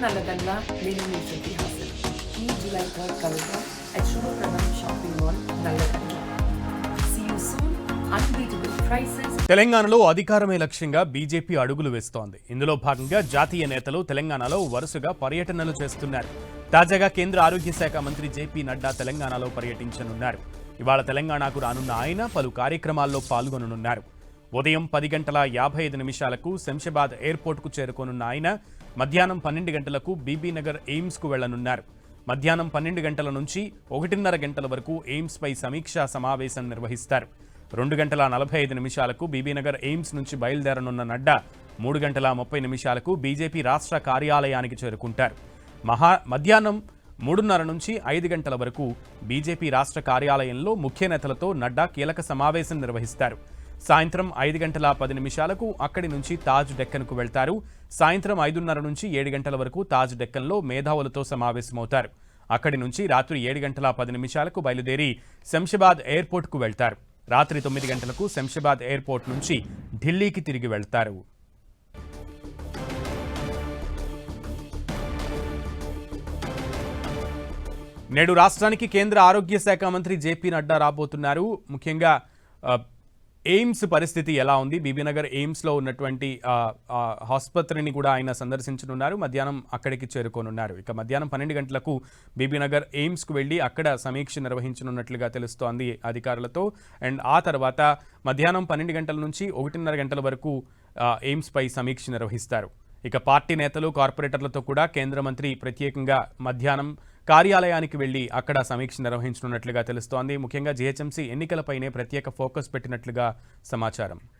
నల్లగల్ల నేను మీ శృతి హాసన్. ఈ జూలై 3 కలుద్దాం at శుభప్రదం షాపింగ్ మాల్ నల్లగల్ల. See you soon. Unbeatable prices. తెలంగాణలో అధికారమే లక్ష్యంగా బీజేపీ అడుగులు వేస్తోంది. ఇందులో భాగంగా జాతీయ నేతలు తెలంగాణలో వరుసగా పర్యటనలు చేస్తున్నారు. తాజాగా కేంద్ర ఆరోగ్య శాఖ మంత్రి జేపీ నడ్డా తెలంగాణలో పర్యటించనున్నారు. ఇవాళ తెలంగాణకు రానున్న ఆయన పలు కార్యక్రమాల్లో పాల్గొననున్నారు. ఉదయం 10:55 శంషాబాద్ ఎయిర్పోర్టుకు చేరుకోనున్న ఆయన మధ్యాహ్నం 12 గంటలకు బీబీనగర్ ఎయిమ్స్కు వెళ్లనున్నారు. మధ్యాహ్నం 12 గంటల నుంచి 1:30 గంటల వరకు ఎయిమ్స్పై సమీక్షా సమావేశం నిర్వహిస్తారు. 2:45 బీబీనగర్ ఎయిమ్స్ నుంచి బయలుదేరనున్న నడ్డా 3:30 బీజేపీ రాష్ట్ర కార్యాలయానికి చేరుకుంటారు. మధ్యాహ్నం 3:30 నుంచి 5 గంటల వరకు బీజేపీ రాష్ట్ర కార్యాలయంలో ముఖ్య నేతలతో నడ్డా కీలక సమావేశం నిర్వహిస్తారు. సాయంత్రం 5:10 అక్కడి నుంచి తాజ్ డెక్కన్కు వెళ్తారు. సాయంత్రం 5:30 నుంచి 7 గంటల వరకు తాజ్ డెక్కన్లో మేధావులతో సమావేశమవుతారు. అక్కడి నుంచి రాత్రి 7:10 బయలుదేరి శంషాబాద్ ఎయిర్పోర్టుకు వెళ్తారు. రాత్రి 9 గంటలకు శంషాబాద్ ఎయిర్పోర్ట్ నుంచి ఢిల్లీకి తిరిగి వెళ్తారు. నేడు రాష్ట్రానికి కేంద్ర ఆరోగ్య శాఖ మంత్రి జేపీ నడ్డా రాబోతున్నారు. ముఖ్యంగా ఎయిమ్స్ పరిస్థితి ఎలా ఉంది, బీబీనగర్ ఎయిమ్స్లో ఉన్నటువంటి ఆసుపత్రిని కూడా ఆయన సందర్శించనున్నారు. మధ్యాహ్నం అక్కడికి చేరుకోనున్నారు. ఇక మధ్యాహ్నం 12 గంటలకు బీబీనగర్ ఎయిమ్స్కు వెళ్ళి అక్కడ సమీక్ష నిర్వహించనున్నట్లుగా తెలుస్తోంది అధికారులతో. అండ్ ఆ తర్వాత మధ్యాహ్నం 12 గంటల నుంచి 1:30 గంటల వరకు ఎయిమ్స్పై సమీక్ష నిర్వహిస్తారు. ఇక పార్టీ నేతలు కార్పొరేటర్లతో కూడా కేంద్ర మంత్రి ప్రత్యేకంగా మధ్యాహ్నం కార్యాలయానికి వెళ్లి అక్కడ సమీక్ష నిర్వహించనున్నట్లుగా తెలుస్తోంది. ముఖ్యంగా జీహెచ్ఎంసీ ఎన్నికలపైనే ప్రత్యేక ఫోకస్ పెట్టినట్లుగా సమాచారం.